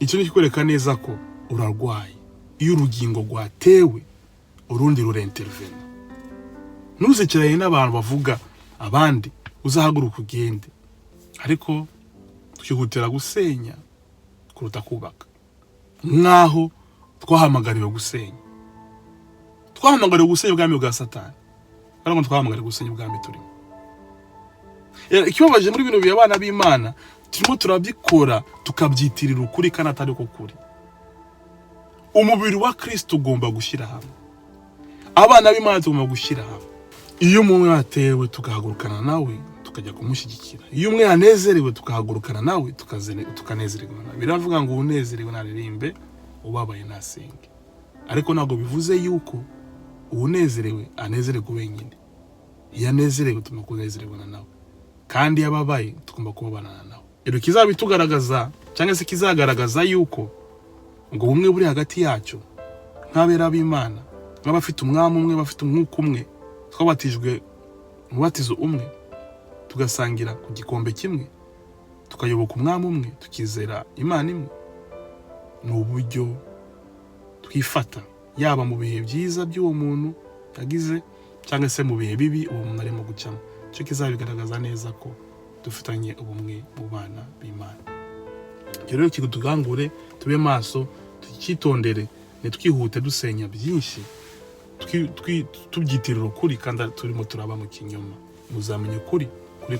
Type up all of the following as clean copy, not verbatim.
icyo nikikwereka neza ko urarwaye. Iyo urugingo rwatewe urundi rureintervene. Ntuzikiranye n'abantu bavuga abandi uzahaguruka ugende, ariko tukihutira gusenya kuruta kubaka. Nkaho twahamagariwe gusenya. Twahamagariwe gusenya ubwami bwa Satani, ariko twahamagariwe gusenya ubwami turimo. Ikibabaje muri bino by'abana b'Imana, turimo turabyikora tukabyitirira ukuri kandi atari ko kuri. Umubiri wa Kristo ugomba gushyira hamwe. Abana b'Imana tugomba gushyira hamwe. Iyo umwe yatewe tukahagurukana nawe tukajya kumushyigikira. Iyo umwe yanezerewe tukahagurukana nawe tukanezererwa. Biravuga ngo unezerewe naririmbe, ubabaye nasenge. Ariko ntabwo bivuze yuko unezerewe anezererwa wenyine. Iyo anezerewe tunakunezererwa nawe, kandi yababaye tugomba kubabana nawe. Rero kizabitugaragaza cyangwa se kizagaragaza yuko ngo bumwe buri hagati yacu nk'abera b'Imana, nk'abafite umwami umwe, bafite umwuka umwe, twabatijwe umubatizo umwe, tugasangira ku gikombe kimwe, tukayoboka umwami umwe, tukizera Imana imwe. Ni uburyo twifata, yaba mu bihe byiza by'uwo muntu yagize cyangwa se mu bihe bibi uwo muntu arimo gucamo. Cyo kizabigaragaza neza ko dufitanye ubumwe mu bana b'Imana. Rero kigutugangure tube maso, tukitondere, nitwihute dusenya byinshi, tubyitirira ukuri kandi turimo turaba mu kinyoma. Muzamenye kuri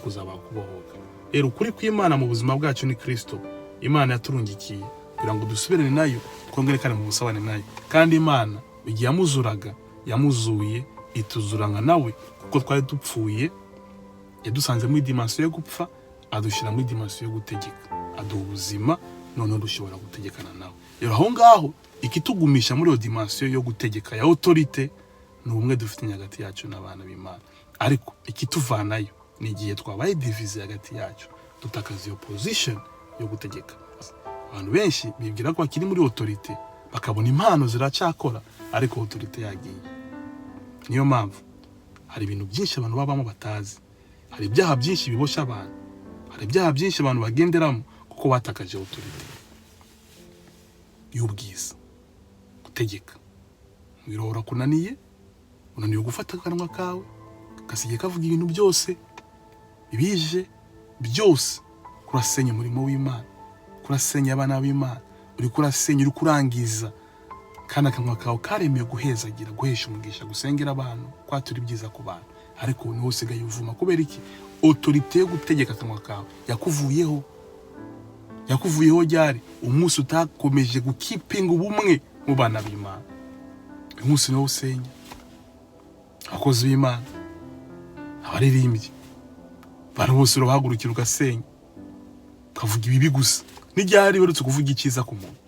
kuzaba kubohoka. Rero kuri kw'Imana mu buzima bwacu ni Kristo. Imana yaturungikiye kugira ngo dusubirane nayo, twongerekane mu busabane nayo. Kandi Imana igihe yamuzuraga, yamuzuye ituzuranga nawe, kuko twari dupfuye, yadusanze muri dimension yo gupfa, adushira muri dimension yo gutegeka, aduha ubuzima, none dushobora gutegekana nawe. Rero aho ngaho ikitugumisha muri iyo dimension yo gutegeka ya autorité ni umwe dufite hagati yacu n'abana b'Imana. Ariko ikituvanayo ni igihe twabaye divise hagati yacu, tutakaza iyo position yo gutegeka. Abantu benshi bibwira ko akiri muri autorité, bakabona impano ziracyakora, ariko autorité yagiye. Niyo mpamvu hari ibintu byinshi abantu babamo batazi. Hari ibyaha byinshi bibosha abantu. Hari ibyaha byinshi abantu bagenderamo kuko batakaje autorité y'ubwiza, gutegeka. Wirora kunaniye, unaniye gufata akanwa kawe, kasige kavuga ibintu byose ibije byose, kurasenya umurimo w'Imana, kurasenya abana b'Imana, uri kurasenya, uri kurangiza. Kandi akanwa kawe karemeye guhezagira, guhesha umugisha, gusengera abantu, kwatura ibyiza ku bantu. Ariko niho usigaye uvuma. Kubera iki? Autorité yo gutegeka akanwa kawe yakuvuyeho. Yakuvuyeho ryari? Umunsi utakomeje gukipinga ubumwe mu bana b'Imana. Umunsi niwo usenya. Abakozi b'Imana, abaririmbyi, bari bose bahagurukira ugasenya, ukavuga ibibi gusa. N'iryari barutse kuvuga icyiza ku muntu.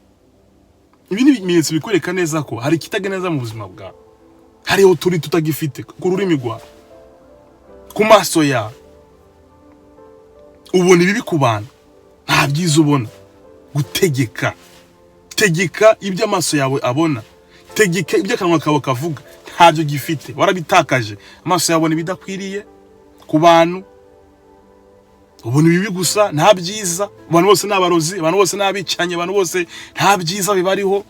Ibi ni ibimenyetso bikwereka neza ko hari ikitaga neza mu buzima bwawe. Hari autorité tutagifite ku rurimi rwawe, ku maso yawe. Ubona ibibi ku bantu, nta byiza ubona. Gutegeka, tegeka ibyo amaso yawe abona, tegeka ibyo akanwa kawe kavuga, ntabyo gifite, warabitakaje. Amaso yawe abona ibidakwiriye ku bantu, ubona ibibi gusa, nta byiza. Abantu bose n'abarozi, abantu bose n'abicanye, abantu bose nta byiza bibariho.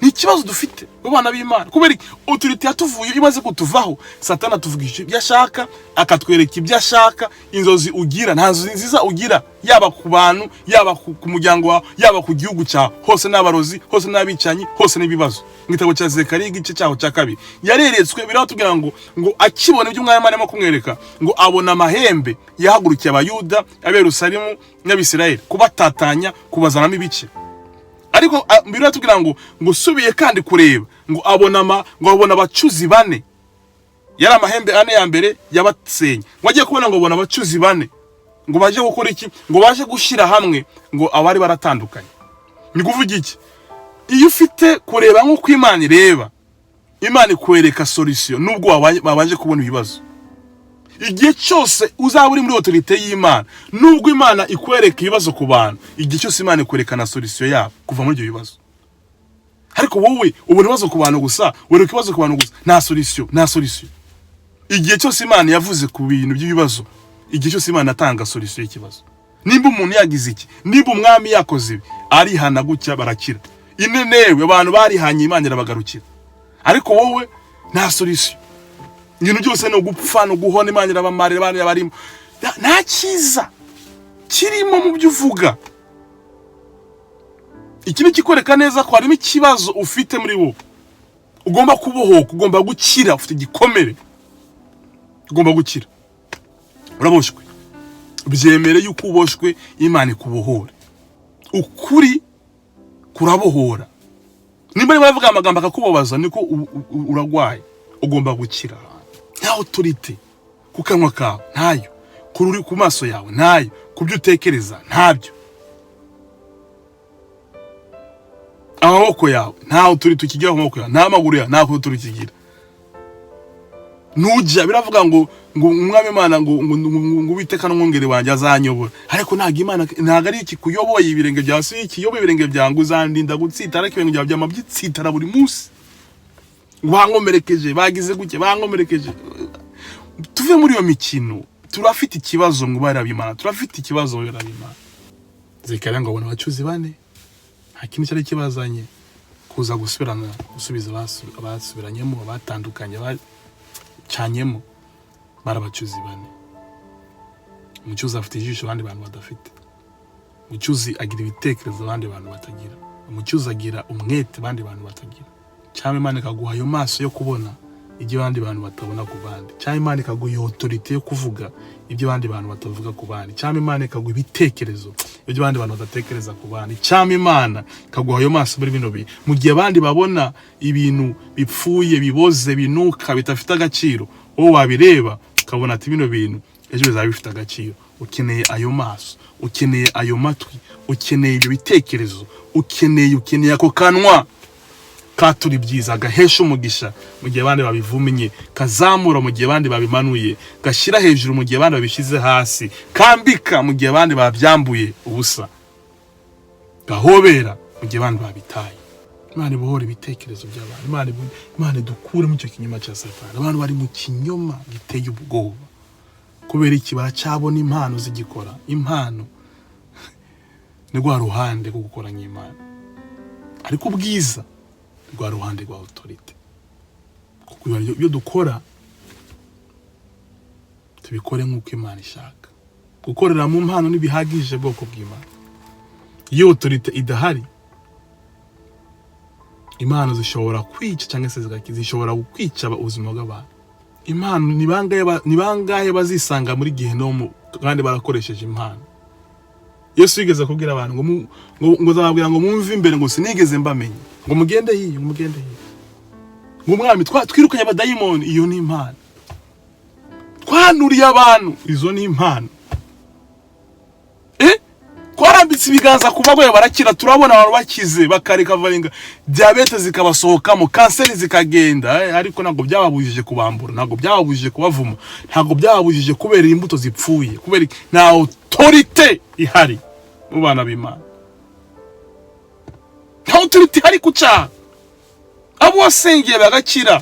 Ni ikibazo dufite abana b'Imana. Kubera autorité yatuvuye imaze kutuvaho, Satani atuvugisha ibyo ashaka, akatwereka ibyo ashaka. Inzozi ugira ntazo nziza ugira, yaba ku bantu, yaba ku muryango wawe, yaba ku gihugu cyawe. Hose n'abarozi, hose n'abicanyi, hose n'ibibazo. Ngitabo cya Zekariya igice cyaho cya 2 yareretswe, biratubwira ngo akibona ibyo umwami arimo kumwereka, ngo abona amahembe yahagurukiye abayuda, aberusalemu n'Abisirayeli, kubatatanya, kubazanamo ibice. Ariko biratubwira ngo subiye kandi kureba, ngo abona abacuzi 4. Yari amahembe 4 ya mbere yabatsenye. Ngo agiye kubona ngo abona abacuzi 4, ngo baje gukora iki? Ngo baje gushira hamwe, ngo abari baratandukanye. Ni kuvuga iki? Iyo ufite kureba nk'uko Imana ireba, Imana ikwereka solution nubwo babaje kubona ibibazo. Igihe cyose uzaba uri muri autorité y'Imana, nubwo Imana ikwereka ibibazo ku bantu, igihe cyose Imana ikwerekana solution yabo kuva muri ibyo bibazo. Ariko wowe ubona ibibazo ku bantu gusa, wereka ibibazo ku bantu gusa, nta solution. Igihe cyose Imana yavuze ku bintu by'ibibazo, igihe cyose Imana atanga solution y'ikibazo. nimba umuntu yagize iki, nimba umwami yakoze ibi, arihana gutya barakira. Inenewe abantu barihanye Imana irabagarukira. Ariko wowe nta solution. Ibintu byose no gupfa no guhona Imana irabamarira abantu barimo. Nta cyiza kirimo mu byo uvuga. Ikintu kikoreka neza ko harimo ikibazo ufite muri wowe. Ugomba kubohoka, ugomba gukira, ufite igikomere. Ugomba gukira. Uraboshwe. Byemere yuko uboshwe, Imana ikubohore. Ukuri kurabohora. Nimba bavuga amagambo akakubabaza niko uragwaye. Ugomba gukira. Nta autorite ku kanwa kawe ntayo, kururi ku maso yawe ntayo, kubyo utekereza ntabyo. Amaboko yawe nta autorite ukigira mu maboko yawe, nta maguru yawe nta autorite ukigira. Nujya biravuga ngo umwami Imana ngo Uwiteka n'umwungeri wanjye azanyobora. Ariko ntago Imana ntago ari iki kuyoboye ibirenge byawe, si ikiyoboye ibirenge byangu uzandinda gutsita, ariko ibirenge byawe byamabyitsitara buri munsi. Bankomerekeje, bagize guke, bankomerekeje. Tuve muri iyo mikino, turafite ikibazo ngo barabimana, turafite ikibazo barabimana. Zikara ngo abona abacuzi bane, nta kintu cyari kibazanye kuza gusubiza abasubiranyemo, abatandukanye cyanyemo barabacuzi bane. Umucuzi afite ijisho abandi bantu badafite. Umucuzi agira ibitekerezo abandi bantu batagira. Umucuzi agira umwete abandi bantu batagira. Cyangwa Imana ikaguha ayo maso yo kubona ibyo abandi bantu batabona ku bandi. Cyangwa Imana ikaguha autorite yo kuvuga ibyo abandi bantu batavuga ku bandi. Cyangwa Imana ikaguha ibitekerezo ibyo abandi bantu badatekereza ku bandi. Cyangwa Imana ikaguha ayo maso muri bino bintu. Mu gihe abandi babona ibintu bipfuye, biboze, binuka, bitafite agaciro, wowe wabireba ukabona ati bino bintu ejo bizaba bifite agaciro. Ukeneye ayo maso, ukeneye ayo matwi, ukeneye ibyo bitekerezo, ukeneye ako kanwa katuri byiza gahesha umugisha mu gihe abandi babivumenye, kazamura mu gihe abandi babimanuye, gashira hejuru mu gihe abandi babishize hasi, kambika mu gihe abandi babyambuye ubusa, gahobera mu gihe abandi babitaye. Imana ibohora ibitekerezo by'abantu. Imana dukure mu cyo kinyoma cya Satani. Abantu bari mu kinyoma giteye ubwoba. Kubera iki bacabona impano zigikora. Impano ni rwa ruhande rwo gukora nk'Imana. Ariko ubwiza rwa ruhande rwa autorite. Kuko iyo dukora tubikore nk'uko Imana ishaka. Gukorera mu mpano ntibihagije bwoko bw'Imana. Iyo autorite idahari, impano zishobora kwica cyangwa se zishobora kwica ubuzima bw'abantu. Impano ni bangahe bazisanga muri Gehinomu kandi barakoresheje impano. Yesu yigeze kubwira abantu ngo zababwira ngo mumve imbere ngo sinigeze mbamenye, ngo mugende hiyo, ngo umwami twirukanye abadayimoni, iyo ni impano. Twanuriye abantu, izo ni impano. Kwarambitse ibiganza ku bagwaye barakira, turabona abantu bakize bakareka varinga, diabete zikabasohokamo, kanseri zikagenda. Ariko ntabwo byababujije kubambura, ntabwo byababujije kubavuma, ntabwo byababujije kubera imbuto zipfuye, kubera nta autorite ihari mu bana b'Imana. Nta autorite ihari ku cyaha. Abo wasengeye bagakira,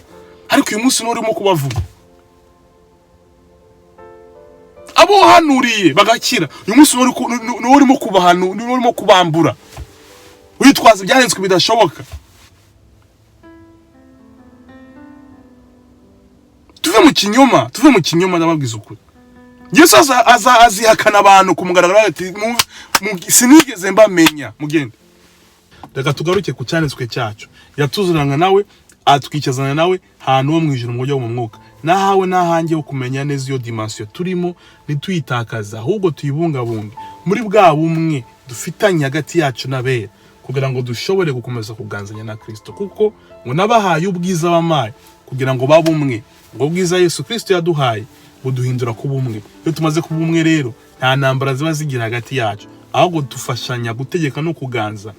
ariko uyu munsi n'urimo kubavuma. Abo hanuriye bagakira, uyu munsi n'urimo kubahanu, n'urimo kubambura. Witwaza ibyahenzwe bidashoboka. Tuve mu kinyoma ndababwiza ukuri. Yesu azihakana abantu kumugaragara ati sinigeze mbamenya. Mugende. Reka tugaruke ku cyanditswe cyacu. Yatuzuranga nawe, atwikizana nawe hantu ho mu ijuru mu buryo bwo mu mwuka. Nahawe nahange wo kumenya neza iyo dimension turimo, nituyitakaza ahubwo tuyibungabunge muri bwa bumwe dufitanye hagati yacu n'abera, kugira ngo dushobore gukomeza kuganzanya na Kristo. Kuko ngo nabahaye ubwiza bamaye kugira ngo babumwe, ngo ubwiza Yesu Kristo yaduhaye buduhindura kuba umwe. Iyo tumaze kuba umwe rero nta ntambara ziba zigira hagati yacu, ahubwo dufashanya gutegeka no kuganza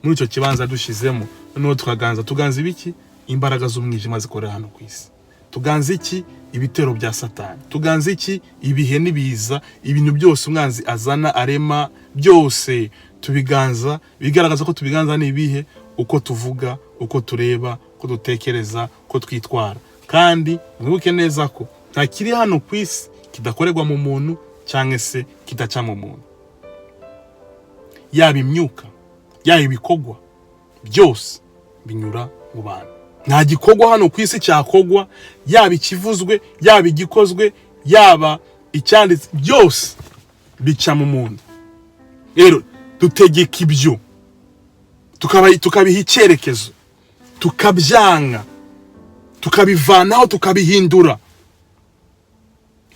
muri icyo kibanza dushizemo. Noneho tuganza ibiki? Imbaraga z'umwijima zikorera hano ku isi. Tuganza iki? Ibitero bya Satani. Tuganza iki? Ibihe nibiza, ibintu byose umwanzi azana arema byose tubiganza. Bigaragaza ko tubiganza nibihe? Uko tuvuga, uko tureba, uko dutekereza, uko twitwara. Kandi mwibuke neza ko nta kiri hano ku isi kidakorerwa mu muntu cyangwa se kidaca mu muntu. yaba imyuka, yaba ibikorwa, byose binyura mu bantu. Nta gikorwa hano ku isi cyakogwa, yaba ikivuzwe, yaba igikozwe, yaba icyanditse, byose bica mu muntu. Rero dutegeka ibyo, tukabiha icyerekezo, tukabyanga, tukabivanaho, tukabihindura,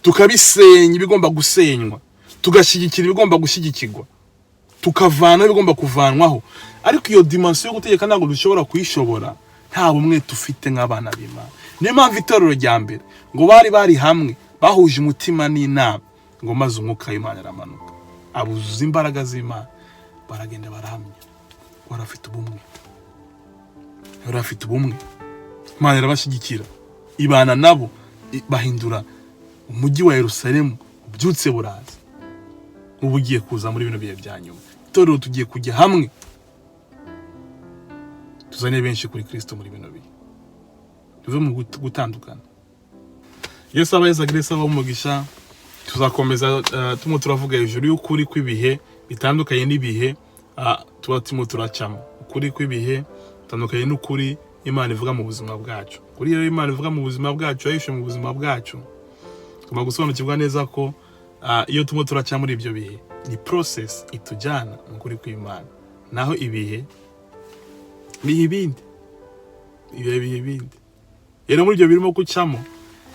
tukabisenya ibigomba gusenywa, tugashyigikira ibigomba gushyigikirwa, tukavanaho ibigomba kuvanwaho. Ariko iyo dimension yo gutegeka ntabwo dushobora kuyishobora nta bumwe dufite nk'abana b'Imana. Niyo mpamvu itorero rya mbere ngo bari hamwe, bahuje umutima n'inama, ngo maze umwuka w'Imana aramanuka, abuzuza imbaraga z'Imana, baragenda barahamya, barafite ubumwe. Imana irabashyigikira, ibana nabo, bahindura umujyi wa Yerusalemu ubyutse buraza. Ubu ugiye kuza muri bino bihe bya nyuma, itorero tugiye kujya hamwe, tuzane benshi kuri Kristo muri bino bihe, tuve mu gutandukana. Yesu abayezagire, Yesu umugisha. Tuzakomeza turavuga hejuru y'ukuri kw'ibihe bitandukanye n'ibihe tuba turacamo. Ukuri kw'ibihe bitandukanye n'ukuri Imana ivuga mu buzima bwacu. Kuri rero Imana ivuga mu buzima bwacu, yahishe mu buzima bwacu, tugomba gusobanukirwa neza ko iyo turaca muri ibyo bihe, ni process itujyana mu kuri kw'Imana. Naho ibihe ibindi. Rero muri ibyo birimo gucamo,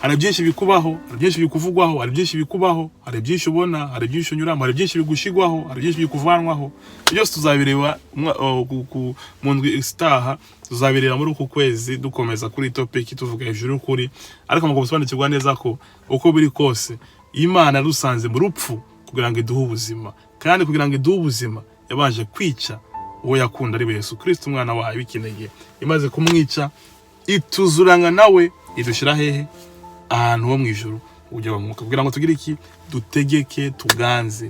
hari byinshi bikubaho, hari byinshi bikuvugwaho, hari byinshi bikubaho, hari byinshi ubona, hari byinshi unyuramo, hari byinshi bigushigwaho, hari byinshi bikuvanwaho. Byose tuzabireba mu ndwi istaha, tuzabireba muri uku kwezi dukomeza kuri topic tuvuga hejuru y'ukuri. Ariko ngo gusobanukirwa neza ko uko biri kose Imana rusanze mu rupfu kugira ngo iduhe ubuzima, kandi kugira ngo iduhe ubuzima yabanje kwica uwo yakunda ari Yesu Kristo, umwana wayo w'ikinege. Imaze kumwica, ituzuranga nawe, idushira hehe? Ahantu ho mu ijuru ujya bamuka, kugira ngo tugire iki? Dutegeke,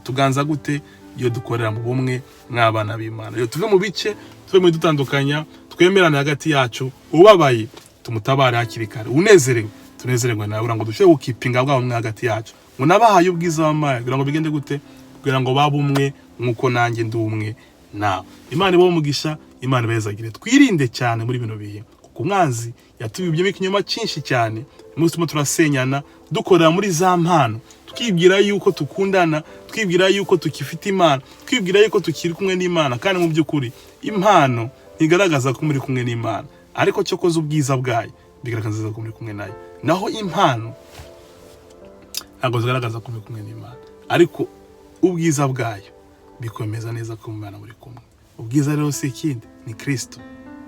tuganza gute? Iyo dukorera mu bumwe mw'abana b'Imana. Iyo tuve mu bice, tuve mu dutandukanya, twemerana hagati yacu, ubabaye tumutabare hakiri kare, unezerewe tunezererwe nawe, kugira ngo dushobore gukipinga bwa bumwe hagati yacu. Ngo nabahaye ubwiza w'Imana kugira ngo bigende gute? Kugira ngo babumwe nkuko nanjye ndi umwe nawe. Imana ibahe umugisha, Imana ibahezagire. Twirinde cyane muri bino bihe, kuko umwanzi yatubibyemo ikinyoma cyinshi cyane. Umunsi turasenyana, dukorera muri za mpano, twibwira yuko tukundana, twibwira yuko tukifite Imana, twibwira yuko tukiri kumwe n'Imana, kandi mu by'ukuri impano ntigaragaza ko muri kumwe n'Imana, ariko cyo koza ubwiza bwayo bigaragaza ko muri kumwe nayo. Naho impano ntabwo zigaragaza ko muri kumwe n'Imana, ariko ubwiza bwayo bikomeza neza ko Imana muri kumwe. Ubwiza rero si ikindi, ni Kristo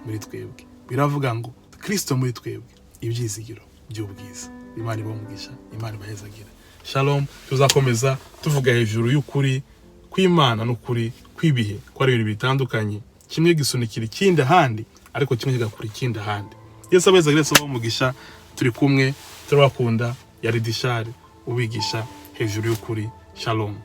muri twebwe. Biravuga ngo Kristo muri twebwe, ibyizigiro by'ubwiza. Imana ibamugisha, Imana ibahezagire. Shalom. Tuzakomeza tuvuga hejuru y'ukuri kw'Imana n'ukuri kw'ibihe, ko ari ibintu bitandukanye, kimwe gisunikira ikindi ahandi, ariko kimwe kigakura ikindi ahandi. Yesu abahezagire, Yesu abamugisha. Turi kumwe, turabakunda. Yari Dishari ubigisha hejuru y'ukuri. Shalom.